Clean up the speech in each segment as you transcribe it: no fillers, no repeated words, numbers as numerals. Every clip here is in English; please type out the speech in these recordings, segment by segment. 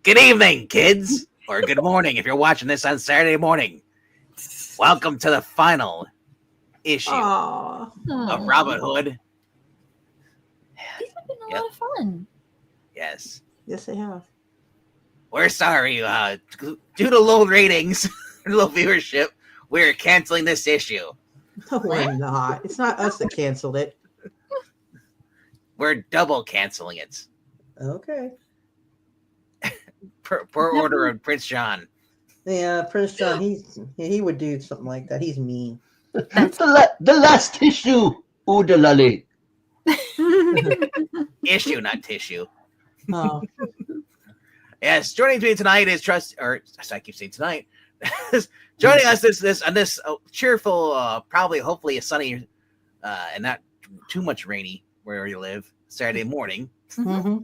Good evening, kids, or good morning if you're watching this on Saturday morning. Welcome to the final issue of Robin Hood. These have been a lot of fun. Yes, they have. we're sorry. Due to low ratings, low viewership, we're canceling this issue. No, we're not. It's not us that canceled it. We're double canceling it. Okay. Per order of Prince John. Yeah, Prince John, he would do something like that. He's mean. The last issue, Oodalali. Issue, not tissue. Oh. Yes, joining me tonight is I keep saying tonight. Joining us this cheerful, hopefully a sunny, and not too much rainy where you live Saturday morning. Mm-hmm.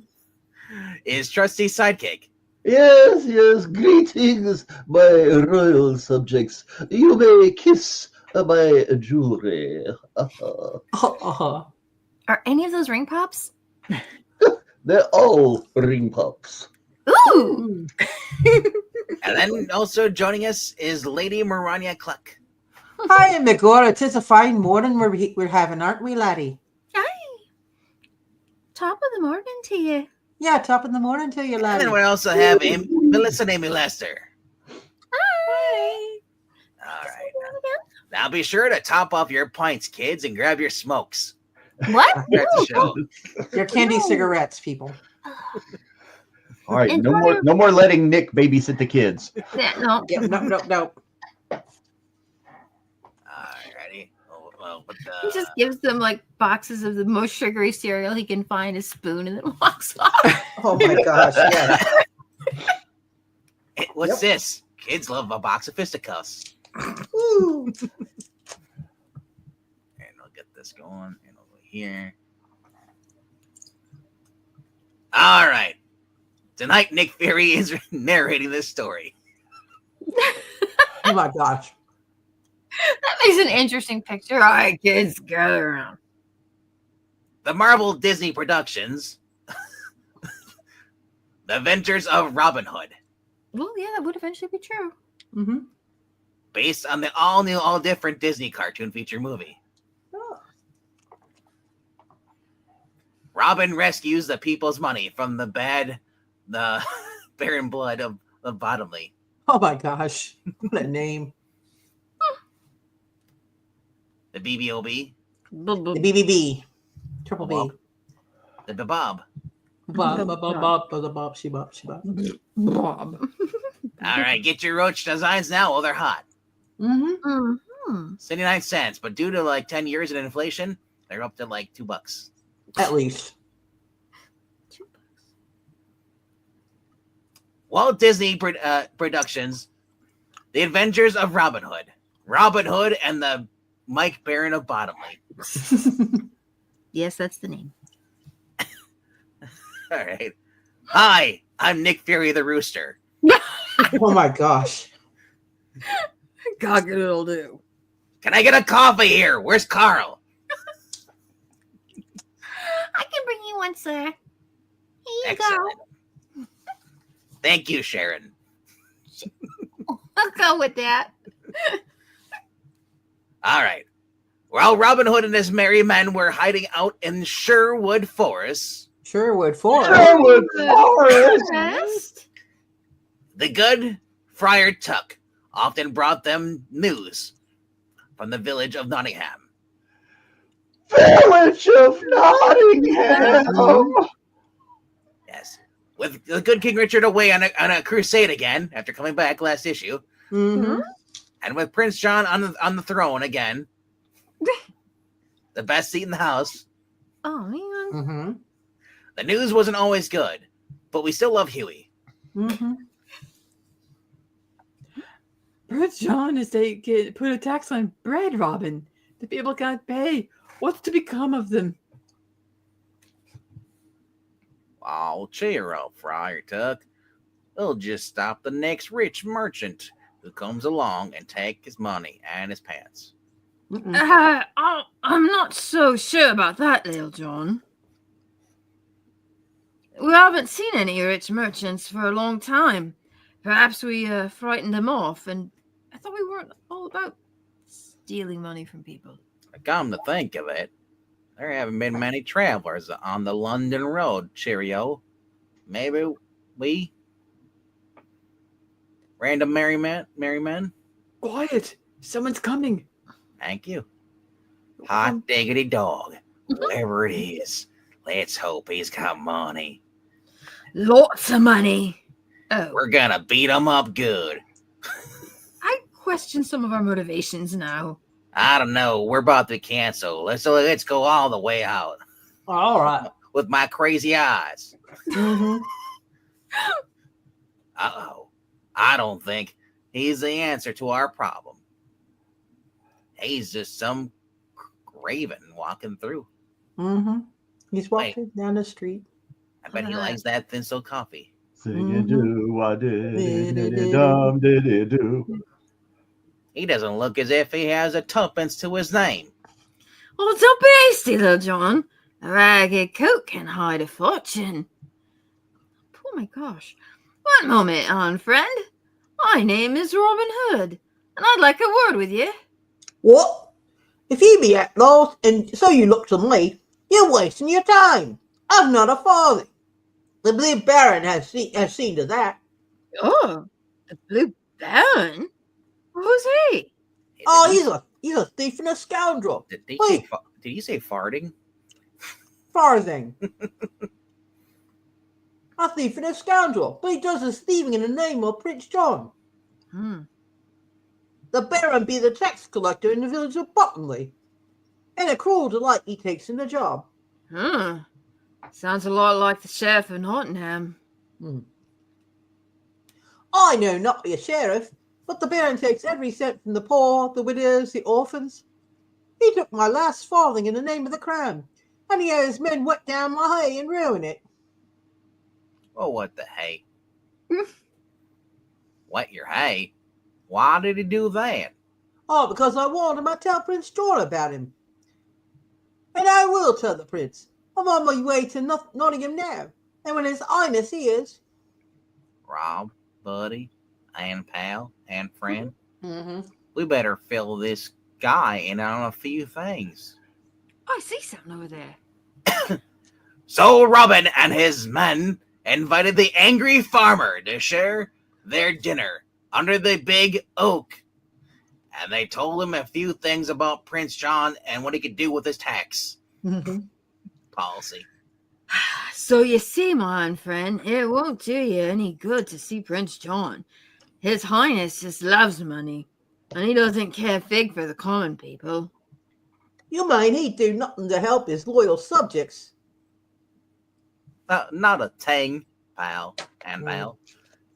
Is Trustee Sidekick. Yes, greetings, my royal subjects. You may kiss my jewelry. Are any of those ring pops? They're all ring pops. Ooh! And then also joining us is Lady Marania Cluck. Hi, Megora. 'Tis a fine morning we're having, aren't we, laddie? Hi! Top of the morning to you. Yeah, top of the morning to you, And laddie. then we also have Melissa and Amy Lester. Hi! All right. Now be sure to top off your pints, kids, and grab your smokes. What? That's the show. Your candy cigarettes, people. All right, And no more letting Nick babysit the kids. Yeah, no. Yeah, no. Alrighty. He just gives them like boxes of the most sugary cereal he can find, a spoon, and then walks off. Oh my gosh, yeah. Hey, what's this? Kids love a box of fisticuffs. Ooh. And I'll get this going. And over here. All right. Tonight, Nick Fury is narrating this story. Oh my gosh. That makes an interesting picture. All right, kids, gather around. The Marvel Disney Productions, The Avengers of Robin Hood, Well, yeah, that would eventually be true. Mm-hmm. based on the all-new, all-different Disney cartoon feature movie. Oh. Robin rescues the people's money from the barren blood of Bottomley. Oh my gosh. What a name. The BBOB, The BBB. Triple B. Bob. The Bob. Bob, she bop. Bob. All right, get your roach designs now while they're hot. Mm-hmm. Mm-hmm. 79 cents, but due to like 10 years in inflation, they're up to like $2. At least. Walt Disney Productions, The Adventures of Robin Hood. Robin Hood and the Mike Baron of Bottomley. Yes, that's the name. All right. Hi, I'm Nick Fury the Rooster. Oh my gosh. Cock-a-doodle do. Can I get a coffee here? Where's Carl? I can bring you one, sir. Here you Excellent. Thank you, Sharon. go. I'll go with that. All right. While Robin Hood and his merry men were hiding out in Sherwood Forest, Sherwood Forest. Sherwood Forest. Rest? the good Friar Tuck often brought them news from the village of Nottingham. Village of Nottingham. Yes. With the good King Richard away on a crusade again after coming back last issue, Mm-hmm. and with Prince John on the throne again, the best seat in the house. Oh, man. Mm-hmm. The news wasn't always good, but we still love Huey. Mm-hmm. Prince John is put a tax on bread, Robin. The people can't pay. What's to become of them? Oh, cheer up, Friar Tuck. We'll just stop the next rich merchant who comes along and take his money and his pants. I'm not so sure about that, Little John. We haven't seen any rich merchants for a long time. Perhaps we frightened them off, and I thought we weren't all about stealing money from people. Come to think of it, there haven't been many travelers on the London road, Cheerio. Maybe we random merry men? Quiet! Someone's coming. Thank you. Hot diggity dog. Whatever it is, let's hope he's got money. Lots of money. Oh, We're gonna beat him up good. I question some of our motivations now. I don't know. We're about to cancel. Let's go all the way out All right. with my crazy eyes. Mm-hmm. Uh-oh. I don't think he's the answer to our problem. He's just some raven walking through. Mm-hmm. He's walking down the street. I bet he likes that thin so coffee. Singing do I did dum did do. He doesn't look as if he has a tuppence to his name. Oh, don't be hasty, little John. A ragged coat can hide a fortune. Oh my gosh. One moment, on friend. My name is Robin Hood, and I'd like a word with you. What? If you be at lost, and so you look to me, you're wasting your time. I've not a farthing. The Blue Baron has seen to that. Oh, the Blue Baron? Who's he? Oh, he's a thief and a scoundrel. Did Wait. you say farting? Farthing. A thief and a scoundrel, but he does his thieving in the name of Prince John. The Baron be the tax collector in the village of Bottomley, and a cruel delight he takes in the job. Sounds a lot like the sheriff of Nottingham. I know not be a sheriff, but the Baron takes every cent from the poor, the widows, the orphans. He took my last farthing in the name of the crown, and he had his men wet down my hay and ruin it. Oh, what the hay? Wet your hay? Why did he do that? Oh, because I warned him I'd tell Prince John about him. And I will tell the prince. I'm on my way to Nottingham now, and when his highness hears... Rob, buddy, and pal, and friend, Mm-hmm. we better fill this guy in on a few things. I see something over there. So Robin and his men invited the angry farmer to share their dinner under the big oak. And they told him a few things about Prince John and what he could do with his tax policy. So you see, my friend, it won't do you any good to see Prince John. His Highness just loves money, and he doesn't care a fig for the common people. You mean he'd do nothing to help his loyal subjects? Not a thing, pal and pal.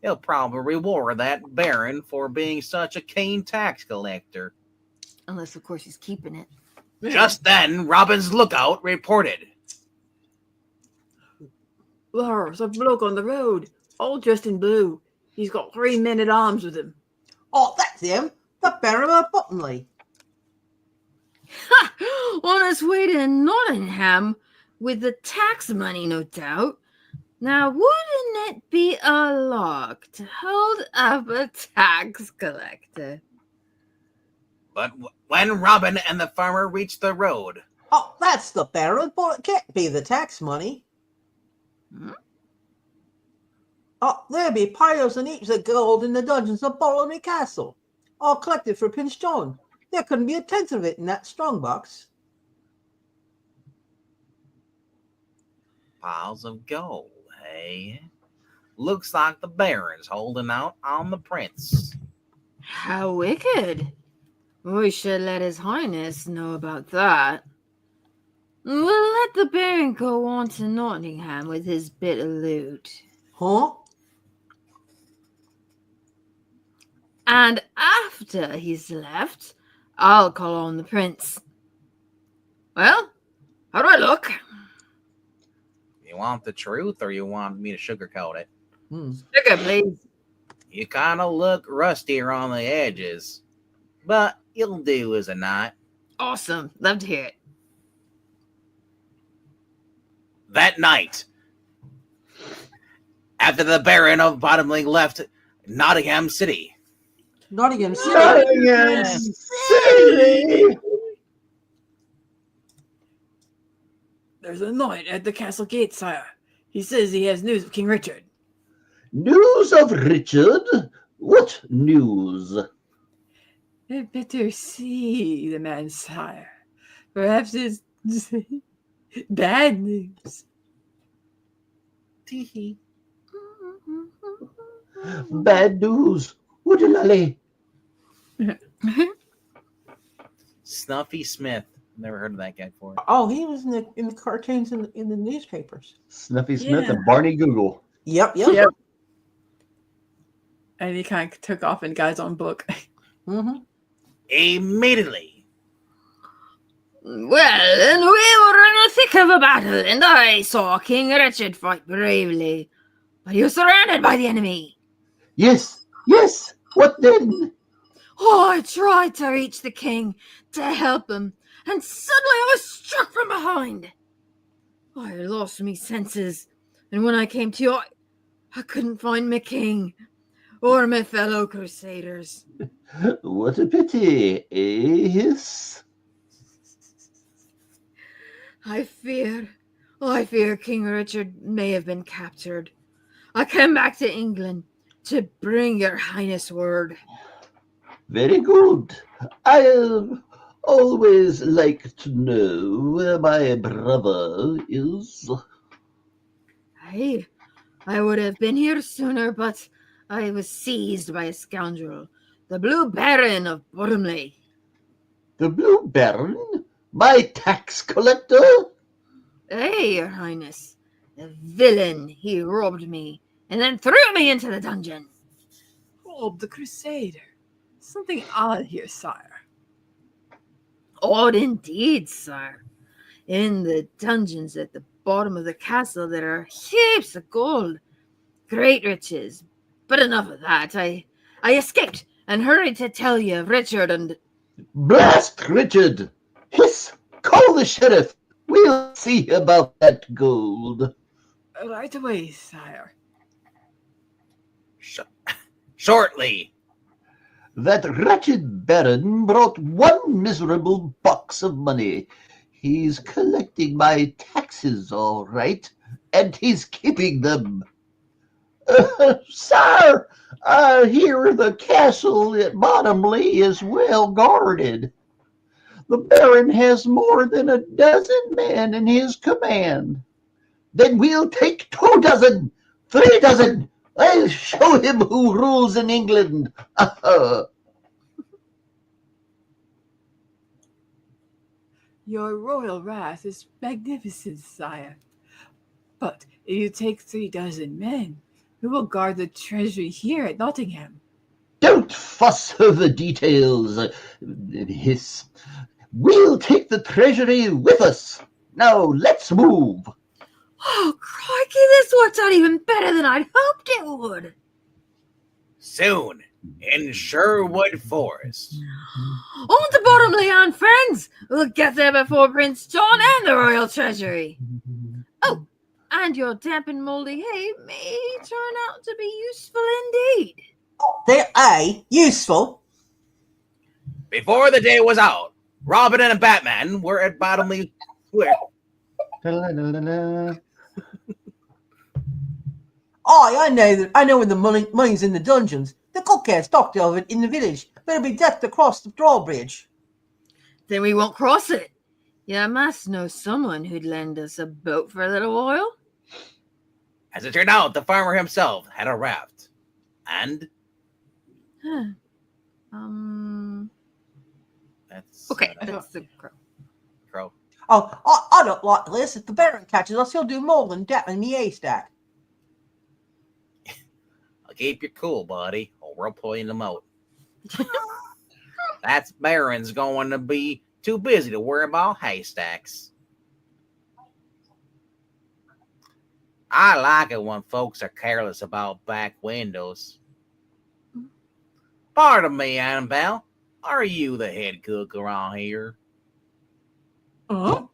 He'll probably reward that baron for being such a keen tax collector. Unless, of course, he's keeping it. Just then, Robin's lookout reported. There's a bloke on the road, all dressed in blue. He's got 3 men at arms with him. Oh, that's him, the Baron of Bottomley. On his way to Nottingham with the tax money, no doubt. Now, wouldn't it be a lark to hold up a tax collector? But when Robin and the farmer reached the road, Oh, that's the Baron, but it can't be the tax money. Oh, there be piles and heaps of gold in the dungeons of Bottomley Castle, all collected for Prince John. There couldn't be a tenth of it in that strongbox. piles of gold, hey? Looks like the baron's holding out on the prince. How wicked. We should let his highness know about that. We'll let the baron go on to Nottingham with his bit of loot. Huh? And after he's left, I'll call on the prince. Well, how do I look? You want the truth or you want me to sugarcoat it? Sugar, please. You kind of look rusty around the edges, but you'll do as a knight. Awesome. Love to hear it. That night, after the Baron of Bottomling left Nottingham City. Nottingham City. Nottingham City. There's a knight at the castle gate, sire. He says he has news of King Richard. News of Richard? What news? I'd better see the man, sire. Perhaps it's bad news. Tee-hee. Bad news. Woodalally. Snuffy Smith. Never heard of that guy before. Oh, he was in the cartoons in the newspapers. Snuffy Smith Yeah. and Barney Google. Yep. Yep. And he kind of took off and got his own book. Mm-hmm. Immediately. Well, and we were in the thick of a battle, and I saw King Richard fight bravely. But he was surrounded by the enemy. Yes, yes. What then? Oh, I tried to reach the king to help him, and suddenly I was struck from behind. I lost me senses, and when I came to, I couldn't find my king or my fellow crusaders. What a pity, yes? I fear King Richard may have been captured. I came back to England to bring your highness word. Very good. I always like to know where my brother is. I would have been here sooner, but I was seized by a scoundrel, the Blue Baron of Bottomley. The Blue Baron? My tax collector? Hey, your highness, the villain, he robbed me and then threw me into the dungeon. Oh, the Crusader. Something odd here, sire. Odd indeed, sir. In the dungeons at the bottom of the castle there are heaps of gold, great riches. But enough of that. I escaped and hurried to tell you of Richard and... Blast Richard! Hiss! Call the sheriff! We'll see about that gold. Right away, sire. Shortly. That wretched baron brought one miserable box of money. He's collecting my taxes, all right, and he's keeping them. Sir, here the castle at Bottomley is well guarded. The baron has more than a dozen men in his command. Then we'll take 2 dozen, 3 dozen. I'll show him who rules in England. Your royal wrath is magnificent, sire. But if you take 3 dozen men, who will guard the treasury here at Nottingham? Don't fuss over details. Hiss. We'll take the treasury with us. Now let's move. Oh, crikey, this worked out even better than I'd hoped it would. Soon. In Sherwood Forest. On to Bottomley, and friends. We'll get there before Prince John and the royal treasury. Oh, and your damp and mouldy hay may turn out to be useful indeed. They're useful. Before the day was out, Robin and Batman were at Bottomley Square. I know when the money's in the dungeons. The cook has stocked of it in the village. Better be decked across the drawbridge. Then we won't cross it. You must know someone who'd lend us a boat for a little while. As it turned out, the farmer himself had a raft. And Huh. that's Okay, that's the crow. Oh, I don't like this. If the baron catches us, he'll do more than dapping me haystack. I'll keep you cool, buddy, or we'll pull you in the moat. That Baron's going to be too busy to worry about haystacks. I like it when folks are careless about back windows. Pardon me, Annabelle. Are you the head cook around here? Oh,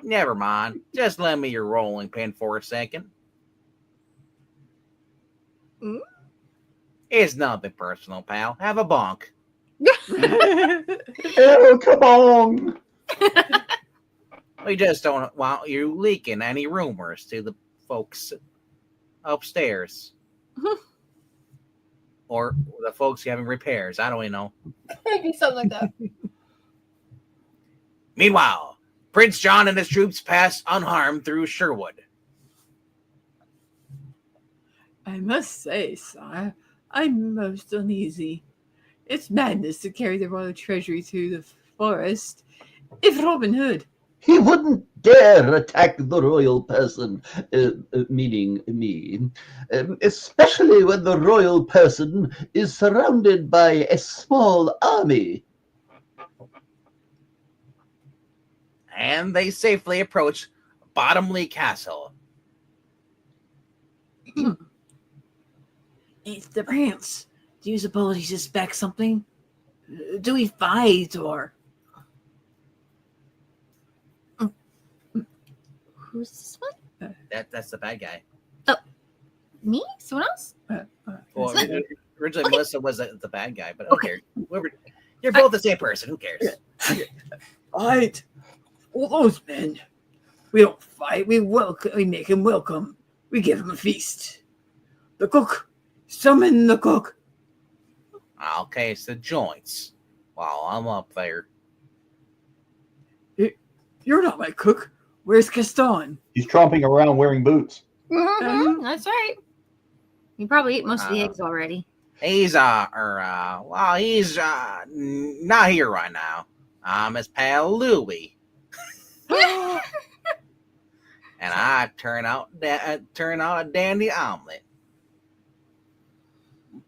Never mind. Just lend me your rolling pin for a second. Hmm? It's nothing personal, pal. Have a bonk. Oh, come on. We just don't want you leaking any rumors to the folks upstairs. Or the folks having repairs. I don't even know. Maybe something like that. Meanwhile, Prince John and his troops pass unharmed through Sherwood. I must say, sire, I'm most uneasy. It's madness to carry the royal treasury through the forest. If Robin Hood, He wouldn't dare attack the royal person, meaning me, especially when the royal person is surrounded by a small army. And they safely approach Bottomley Castle. it's the prince. Do you suppose he suspects something? Do we fight or? Who's this one? That's the bad guy. Me? Someone else? Well, originally Okay. Melissa was the bad guy, but okay. You're both the same person. Who cares? Fight! All those men. We don't fight. We make him welcome. We give him a feast. The cook. Summon the cook. Okay, it's the joints. While I'm up there. You're not my cook. Where's Gaston? He's tromping around wearing boots. Mhm, that's right. You probably ate most of the Uh, eggs already. He's he's not here right now. I'm his pal Louie, and I turn out a dandy omelet.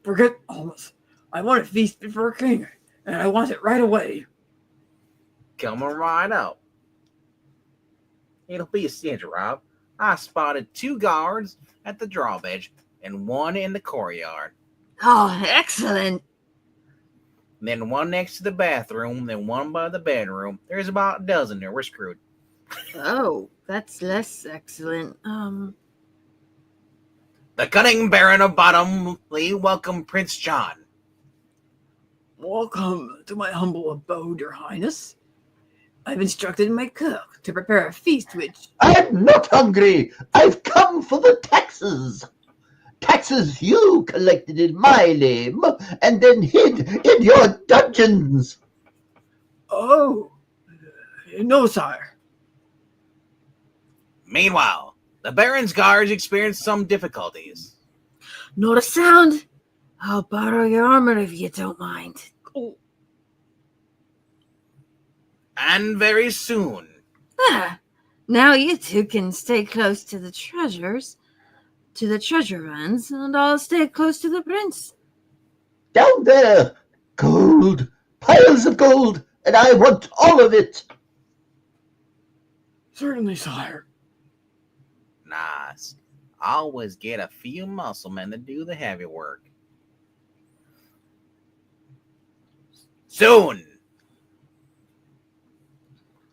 Forget almost. I want a feast before king, and I want it right away. Coming right up. It'll be a cinch, Rob. I spotted 2 guards at the drawbridge and 1 in the courtyard. Oh, excellent. Then 1 next to the bathroom, then 1 by the bedroom. There's about a dozen there. We're screwed. Oh, that's less excellent. The cunning Baron of Bottomley welcomed Prince John. Welcome to my humble abode, your highness. I've instructed my cook to prepare a feast which... I'm not hungry. I've come for the taxes. Taxes you collected in my name and then hid in your dungeons. Oh, no, sire. Meanwhile, the Baron's guards experienced some difficulties. Not a sound. I'll borrow your armor if you don't mind. Oh, And very soon, Ah, now you two can stay close to the treasure runs, and I'll stay close to the prince. Down there, gold, piles of gold, and I want all of it. certainly, sire. nice. Always get a few muscle men to do the heavy work. Soon.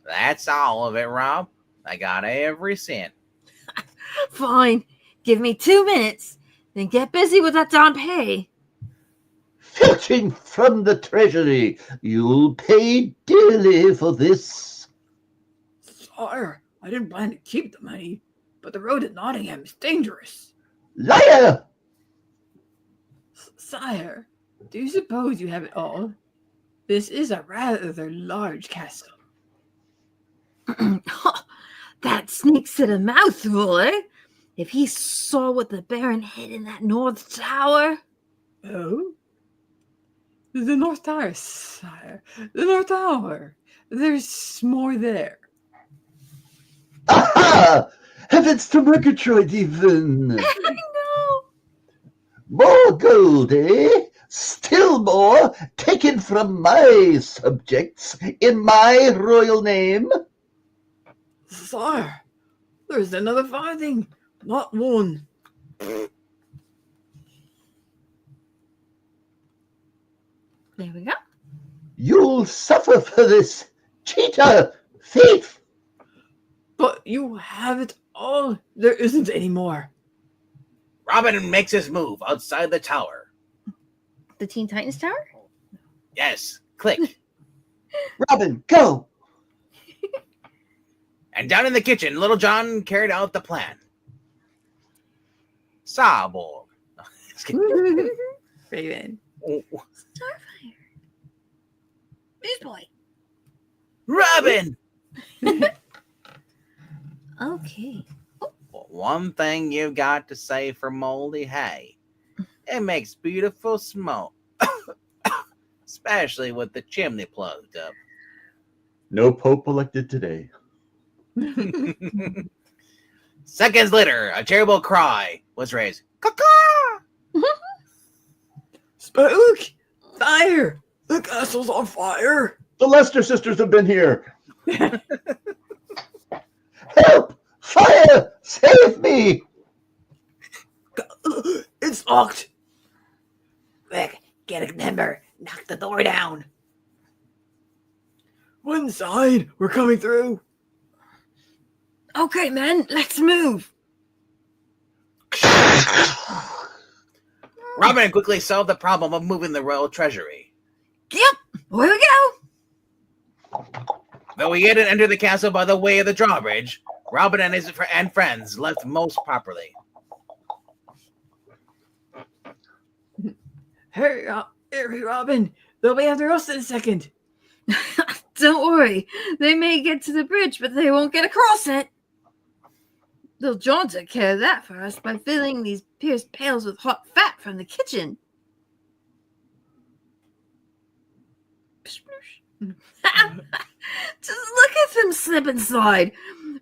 That's all of it, Rob. I got every cent. Fine. Give me 2 minutes, then get busy with that darn pay. Filching from the treasury. You'll pay dearly for this. Sire, I didn't plan to keep the money, but the road to Nottingham is dangerous. Liar! Sire, do you suppose you have it all? This is a rather large castle. That sneaks at a mouthful, eh? If he saw what the Baron hid in that North Tower. Oh? The North Tower, sire. The North Tower. There's more there. Aha! Heavens to Murgatroyd even. I know. More gold, eh? Still more taken from my subjects in my royal name. Sire, there's another farthing, not one. There we go. You'll suffer for this, cheater, thief. But you have it all. There isn't any more. Robin makes his move outside the tower. The Teen Titans Tower? Yes, click. Robin, go! And down in the kitchen, Little John carried out the plan. Sawborg. Raven. Starfire. Newsboy. Robin! Okay. Well, one thing you've got to say for moldy hay. It makes beautiful smoke. Especially with the chimney plugged up. No Pope elected today. Seconds later, a terrible cry was raised. Caw-caw! Spook! Fire! The castle's on fire! The Lester sisters have been here. Help! Fire! Save me! It's locked! Quick, get a member. Knock the door down. One side. We're coming through. Okay, men, let's move. Robin quickly solved the problem of moving the royal treasury. Yep, here we go. Though he hadn't entered the castle by the way of the drawbridge, Robin and his friends left most properly. Hurry, Robin. They'll be after us in a second. Don't worry, they may get to the bridge, but they won't get across it. Little John took care of that for us by filling these pierced pails with hot fat from the kitchen. Just look at them slip and slide.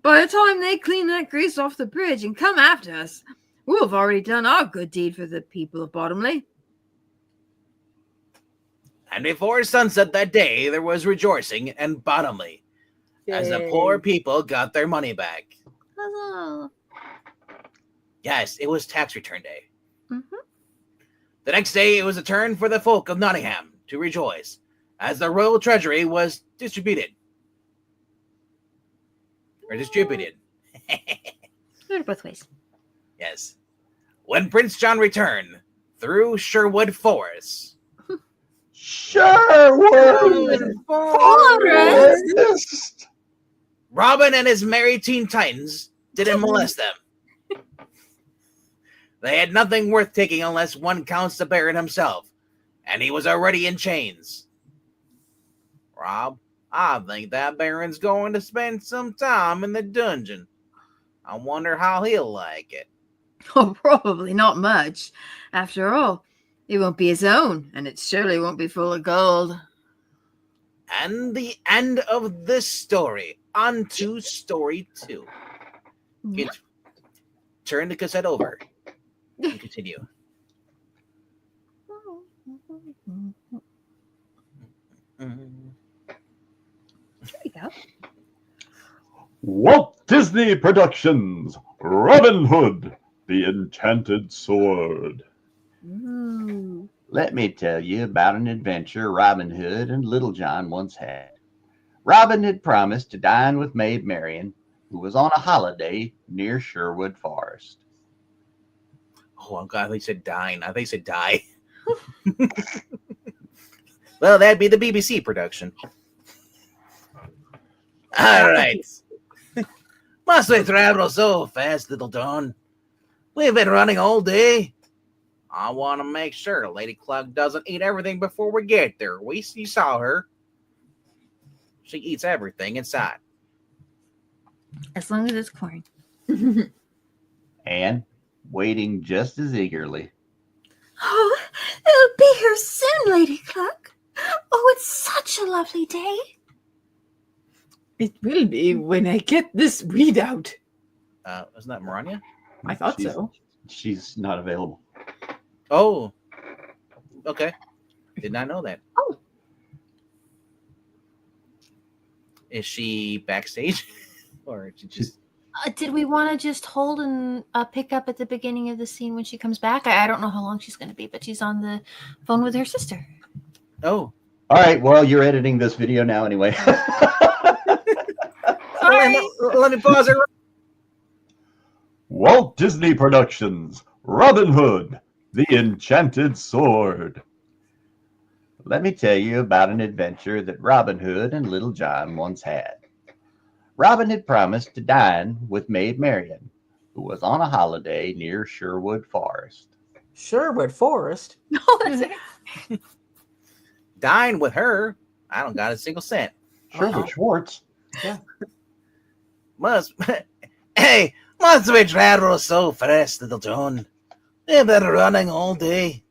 By the time they clean that grease off the bridge and come after us, we'll have already done our good deed for the people of Bottomley. And before sunset that day, there was rejoicing in Bottomley, as the poor people got their money back. Huzzah. Yes, it was tax return day. Mm-hmm. The next day, it was a turn for the folk of Nottingham to rejoice, as the royal treasury was distributed. Or distributed. Do it both ways. Yes. When Prince John returned through Sherwood Forest. Sherwood Forest. Robin and his merry Teen Titans didn't molest them. They had nothing worth taking unless one counts the Baron himself, and he was already in chains. Rob, I think that Baron's going to spend some time in the dungeon. I wonder how he'll like it. Oh, probably not much. After all, it won't be his own, and it surely won't be full of gold. And the end of this story. On to story 2. Turn the cassette over and continue. Here we go. Walt Disney Productions, Robin Hood, the Enchanted Sword. Ooh. Let me tell you about an adventure Robin Hood and Little John once had. Robin had promised to dine with Maid Marian, who was on a holiday near Sherwood Forest. Oh, I'm glad they said dine. I think they said die. Well, that'd be the BBC production. All right. Must we travel so fast, Little John? We've been running all day. I want to make sure Lady Clug doesn't eat everything before we get there. You saw her. She eats everything inside. As long as it's corn. And waiting just as eagerly. Oh, it'll be here soon, Lady Cluck. Oh, it's such a lovely day. It will be when I get this readout. Isn't that Marania? I thought so. She's not available. Oh. Okay. Did not know that. Oh. Is she backstage? Or did she just... Did we want to just hold and pick up at the beginning of the scene when she comes back? I don't know how long she's going to be, but she's on the phone with her sister. Oh. All right, well, you're editing this video now anyway. Sorry, Let me pause it. Walt Disney Productions, Robin Hood, the Enchanted Sword. Let me tell you about an adventure that Robin Hood and Little John once had. Robin had promised to dine with Maid Marian, who was on a holiday near Sherwood Forest. Sherwood Forest? Oh, that's it. Dine with her. I don't got a single cent. Sherwood Schwartz. Must we travel so fast, Little John? They've been running all day.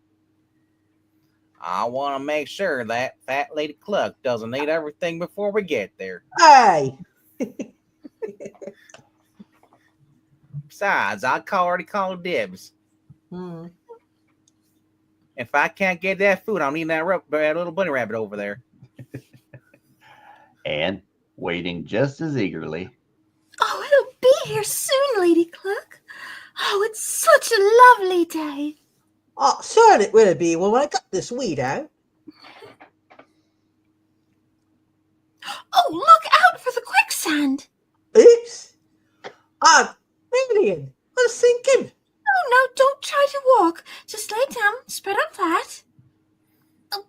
I want to make sure that fat lady Cluck doesn't eat everything before we get there. Hey! Besides, I already called dibs. Hmm. If I can't get that food, I'm eating that little bunny rabbit over there. And waiting just as eagerly, Oh, it'll be here soon, Lady Cluck. Oh, it's such a lovely day. Oh, soon it will be when I got this weed out. Oh, look out for the quicksand. Oops! Ah, Marian, I was thinking. Oh, no, don't try to walk. Just lay down, spread out flat. Oh,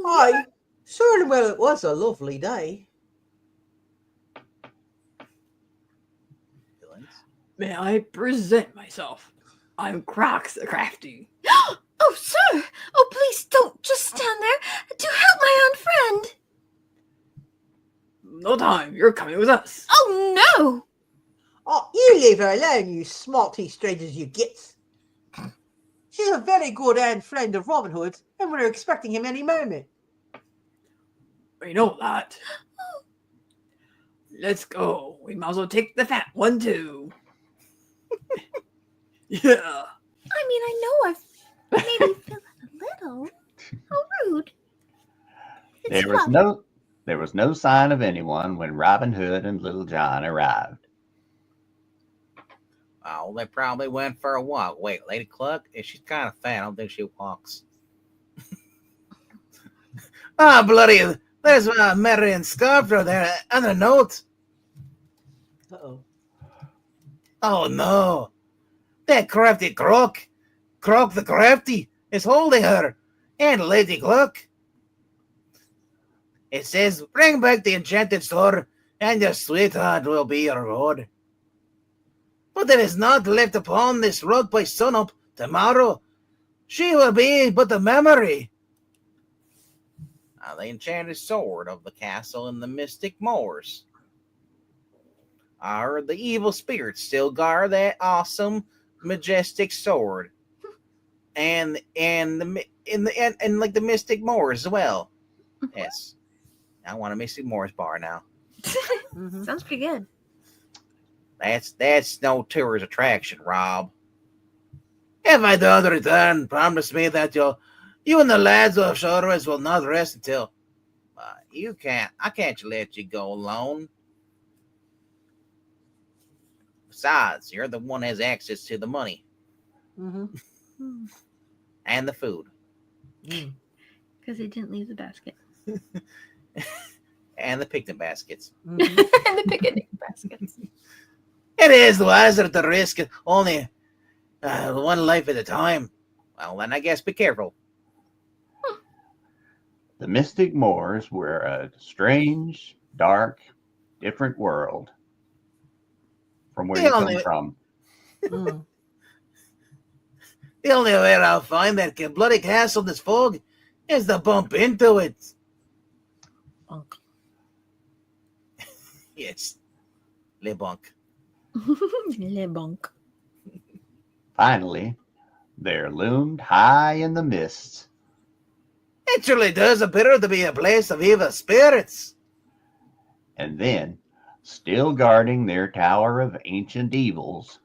Aye, surely well it was a lovely day. May I present myself? I'm Crocs the Crafty. Oh, sir. Oh, please don't just stand there. Do help my own friend. No time. You're coming with us. Oh, no. Oh, you leave her alone, you smarty strangers you gits. She's a very good and friend of Robin Hood's, and we're expecting him any moment. We know that. Let's go. We might as well take the fat one, too. Yeah. I mean, I know I've maybe filled it a little. How rude. It's there was no sign of anyone when Robin Hood and Little John arrived. Oh, they probably went for a walk. Wait, Lady Cluck? She's kind of fat. I don't think she walks. Ah, bloody! There's Marian Scarfer there and a note. Uh-oh. Oh no! That crafty Croc the Crafty, is holding her and Lady Cluck. It says, "Bring back the enchanted sword, and your sweetheart will be your reward. But it is not left upon this rock by sunup tomorrow. She will be but a memory." The enchanted sword of the castle in the mystic moors. The evil spirits still guard that awesome, majestic sword, and like the mystic moors as well. Yes, I want a mystic moors bar now. Mhm. Sounds pretty good. That's no tourist attraction, Rob. If I don't return, promise me that you and the lads of Shortwoods will not rest until I can't let you go alone. Besides, you're the one that has access to the money Mhm. and the food Mm. Because he didn't leave the basket. and the picnic baskets. Mhm. And the picnic baskets. It is wiser to risk only one life at a time. Well, then I guess be careful. The mystic moors were a strange, dark, different world from where you come from. Mm. The only way I'll find that bloody castle this fog is to bump into it. Bunk. Yes, Le Bunk. Le Bonk. Finally, there loomed high in the mists. It surely does appear to be a place of evil spirits. And then, still guarding their tower of ancient evils,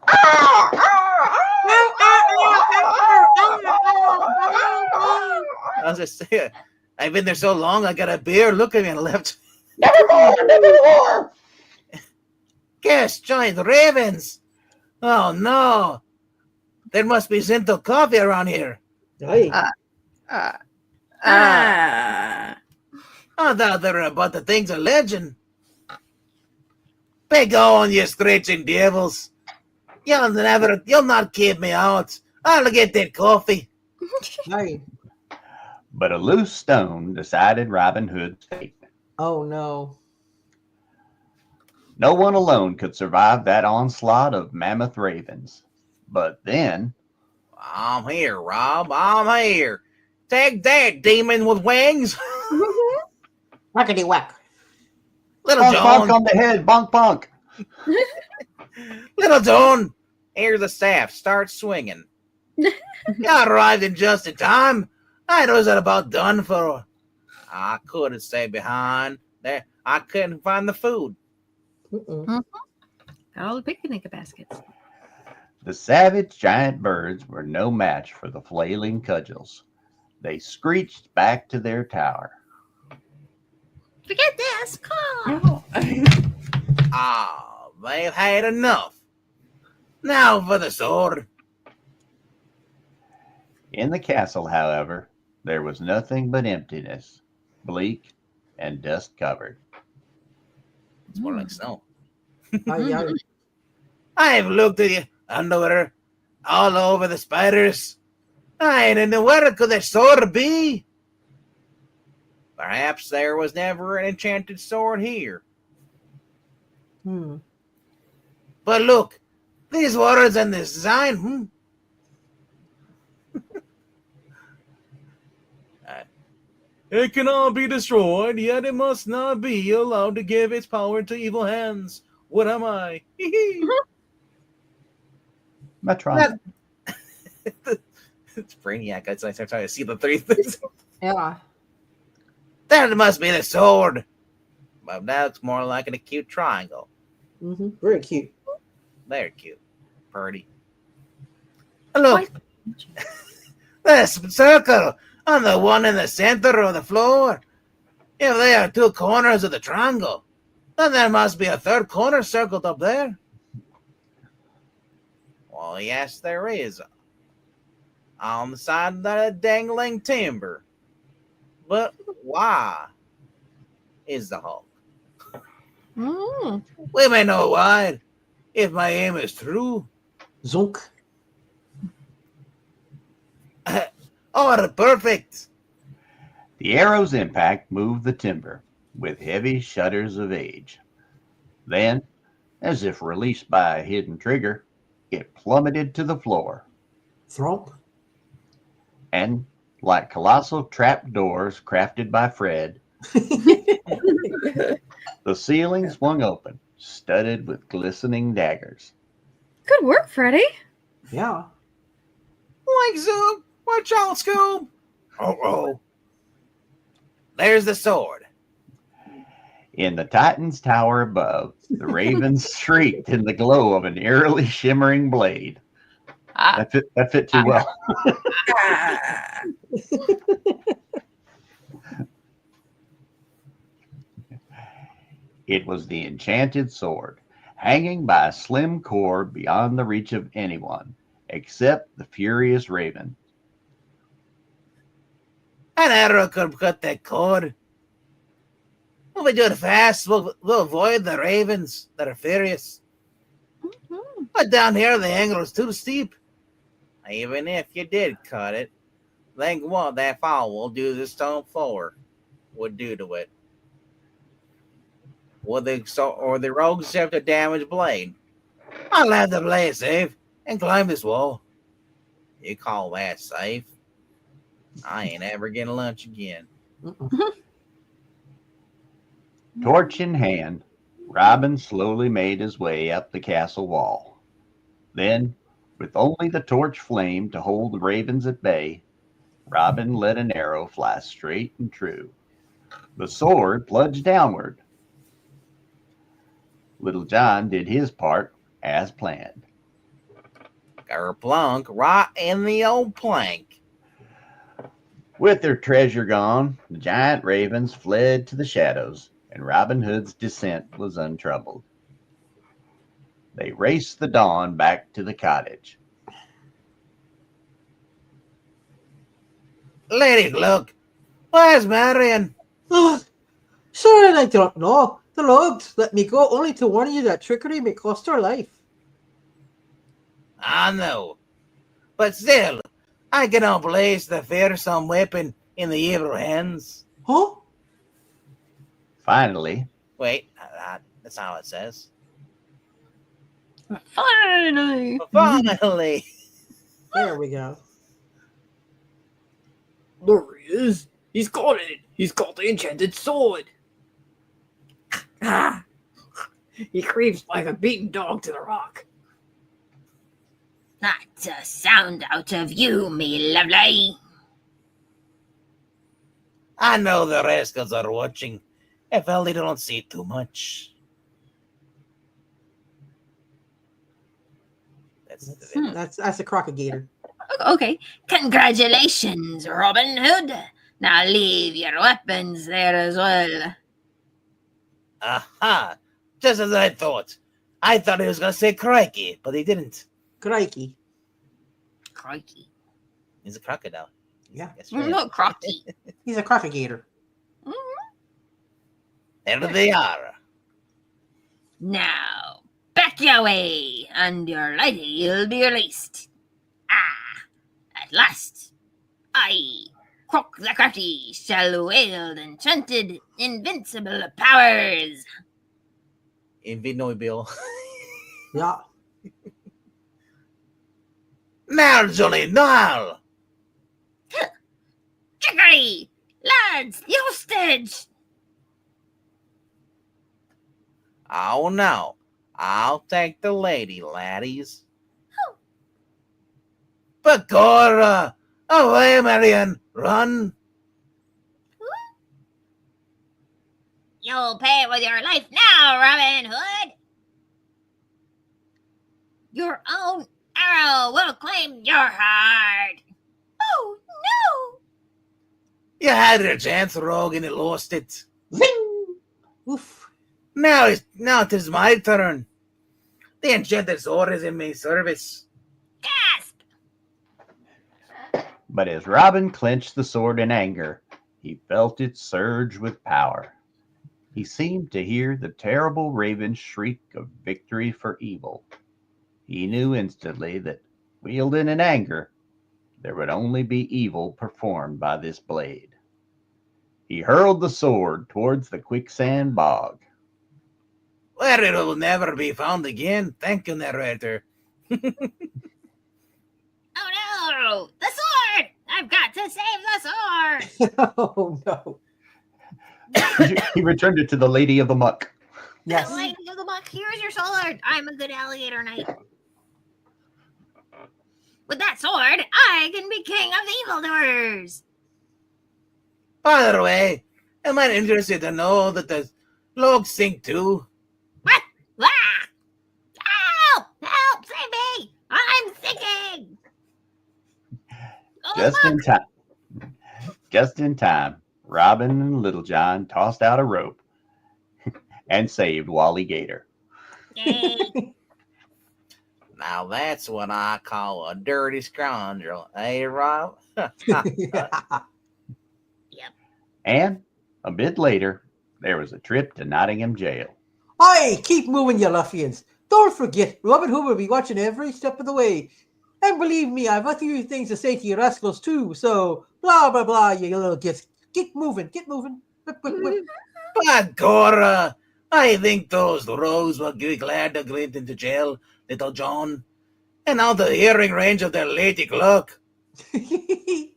I was just saying, I've been there so long, I got a beer. Look at me and left. nevermore, nevermore! Gosh, giant ravens. Oh no. There must be Zinto coffee around here. Aye. Ah. I thought they were about the things of legend. Begone, you screeching devils! You'll not keep me out. I'll get that coffee. Aye. But a loose stone decided Robin Hood's fate. Oh no. No one alone could survive that onslaught of mammoth ravens. But then, I'm here, Rob. I'm here. Take that, demon with wings. Whackety whack. Little bonk bonk John. on the head, bonk bonk. Little John. Here's the staff. Start swinging. You arrived in just in time. I was about done for. I couldn't stay behind. There, I couldn't find the food. Mm-mm. Got all the picnic baskets. The savage giant birds were no match for the flailing cudgels. They screeched back to their tower. Forget this. Come on. Ah, they've had enough. Now for the sword. In the castle, however, there was nothing but emptiness, bleak and dust covered. It's more like snow. Aye, aye. I've looked at you underwear all over the spiders. I don't know where could that sword be. Perhaps there was never an enchanted sword here. Hmm. But look, these words and this design. It cannot be destroyed, yet it must not be allowed to give its power to evil hands. What am I? Metron. It's Brainiac. I'm trying to see the three things. Yeah. That must be the sword. But that's more like an acute triangle. Mm-hmm. Very cute. They're cute. Purdy. Look. This circle on the one in the center of the floor. If they are two corners of the triangle, then there must be a third corner circled up there. Well, yes, there is. On the side of the dangling timber. But why is the Hulk? Mm. We may know why, if my aim is true. Zonk. Oh, perfect. The arrow's impact moved the timber with heavy shudders of age. Then, as if released by a hidden trigger, it plummeted to the floor. Thromp. And, like colossal trap doors crafted by Fred, the ceiling swung open, studded with glistening daggers. Good work, Freddy. Yeah. Like so. Watch out, Scoob. Oh. There's the sword. In the Titan's tower above, the ravens shrieked in the glow of an eerily shimmering blade. That fit too well. It was the enchanted sword, hanging by a slim cord beyond the reach of anyone, except the furious raven. An arrow could cut that cord. If we do it fast, we'll avoid the ravens that are furious. Mm-hmm. But down here, the angle is too steep. Even if you did cut it, think what that fall will do to the stone floor would do to it. Or the rogues have to damage blade. I'll have the blade safe and climb this wall. You call that safe? I ain't ever getting lunch again. Torch in hand, Robin slowly made his way up the castle wall. Then, with only the torch flame to hold the ravens at bay, Robin let an arrow fly straight and true. The sword plunged downward. Little John did his part as planned. Kerplunk right in the old plank. With their treasure gone, the giant ravens fled to the shadows, and Robin Hood's descent was untroubled. They raced the dawn back to the cottage. Lady, look. Where's Marion? Oh, sorry, I don't know. The Lord let me go only to warn you that trickery may cost her life. I know. But still, I cannot place the fearsome weapon in the evil hands. Huh? Finally, Wait, that's not how it says. Finally. Finally. There we go. There he is. He's got it. He's got the enchanted sword. Ah, he creeps like a beaten dog to the rock. That's a sound out of you, me lovely. I know the rascals are watching. If only they don't see too much. That's a crocagator. Okay. Congratulations, Robin Hood. Now leave your weapons there as well. Aha! Just as I thought. I thought he was going to say crikey, but he didn't. Crikey. Crikey. He's a crocodile. Yeah. That's right. No, crocky. He's a crocagator. There they are. Now, back your way, and your lady will be released. Ah, at last, I, Croc the Crafty, shall wield enchanted invincible powers. Invisible. Yeah. Now, Johnny, now! Trickery! Lads, the hostage! Oh, no. I'll take the lady, laddies. Begorra! Away, Marion! Run! You'll pay with your life now, Robin Hood! Your own arrow will claim your heart! Oh, no! You had your chance, Rogue, and you lost it. Zing! Oof. Now it is my turn. The enchanted sword is in my service. Gasp! but as Robin clenched the sword in anger, he felt it surge with power. He seemed to hear the terrible raven's shriek of victory for evil. He knew instantly that, wielded in anger, there would only be evil performed by this blade. He hurled the sword towards the quicksand bog. Where it will never be found again. Thank you, narrator. Oh no! The sword! I've got to save the sword! Oh no. He returned it to the Lady of the Muck. Yes. Lady of the Muck, here's your sword. I'm a good alligator knight. With that sword, I can be king of the evildoers. By the way, am I interested to know that the logs sink too? What? Ah! Help! Help! Save me! I'm sinking! Oh, Just look! in time. Just in time, Robin and Little John tossed out a rope and saved Wally Gator. Yay. Now that's what I call a dirty scoundrel, eh, Rob? And a bit later, there was a trip to Nottingham jail. Aye, keep moving, you ruffians. Don't forget, Robin Hood will be watching every step of the way. And believe me, I've a few things to say to you rascals too, so blah, blah, blah, you little gits. Get moving, get moving. Whip, whip, whip. Bagora! I think those rogues will be glad to get into jail, Little John. And out of the hearing range of their lady clock. I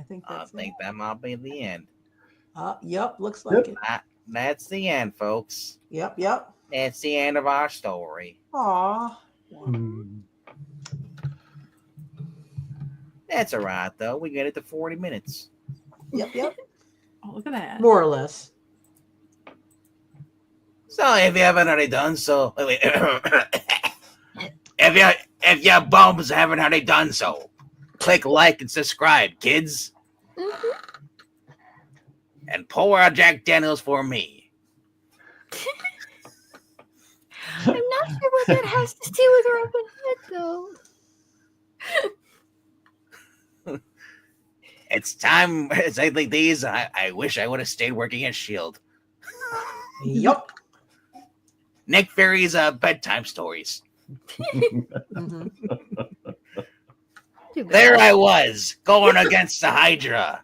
think that might be the end. Yep, looks like it. That's the end, folks. Yep. That's the end of our story. Aw. That's all right, though. We get it to 40 minutes. Yep. Oh, look at that. More or less. So if you haven't already done so, if your bums haven't already done so, click like and subscribe, kids. And pour out Jack Daniels for me. I'm not sure what that has to do with Robin Hood, though. It's time. It's like these. I wish I would have stayed working at S.H.I.E.L.D. Yup. Nick Fury's bedtime stories. Mhm. Too bad. There I was, going against the Hydra.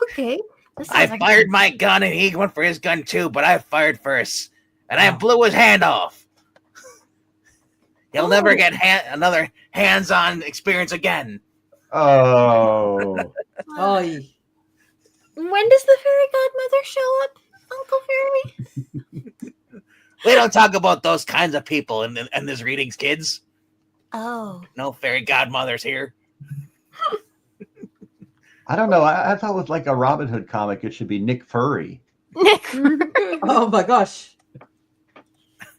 Okay. This I sounds like fired my gun and he went for his gun too, but I fired first. And I blew his hand off. He'll never get another hands-on experience again. Oh. Aye. When does the fairy godmother show up, Uncle Fairy? We don't talk about those kinds of people in this readings, kids. Oh. No fairy godmothers here. I don't know. I thought with like a Robin Hood comic, it should be Nick Furry. Nick. Oh my gosh.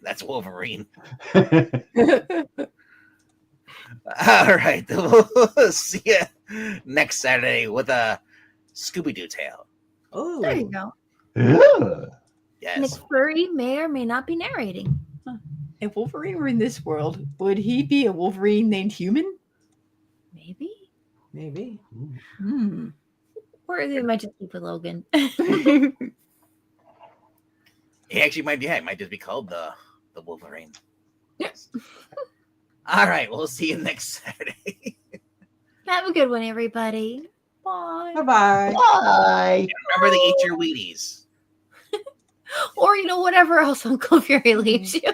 That's Wolverine. All right. We'll see you next Saturday with a Scooby-Doo tale. Oh. There you go. Yeah. Yes. Nick Furry may or may not be narrating. If Wolverine were in this world, would he be a Wolverine named Human? Maybe. Maybe. Hmm. Or they might just keep with Logan. He actually might. Yeah, it might just be called the Wolverine. Yes. All right. We'll see you next Saturday. Have a good one, everybody. Bye. Bye-bye. Bye. Remember to eat your Wheaties. Or, whatever else Uncle Fairy leaves you.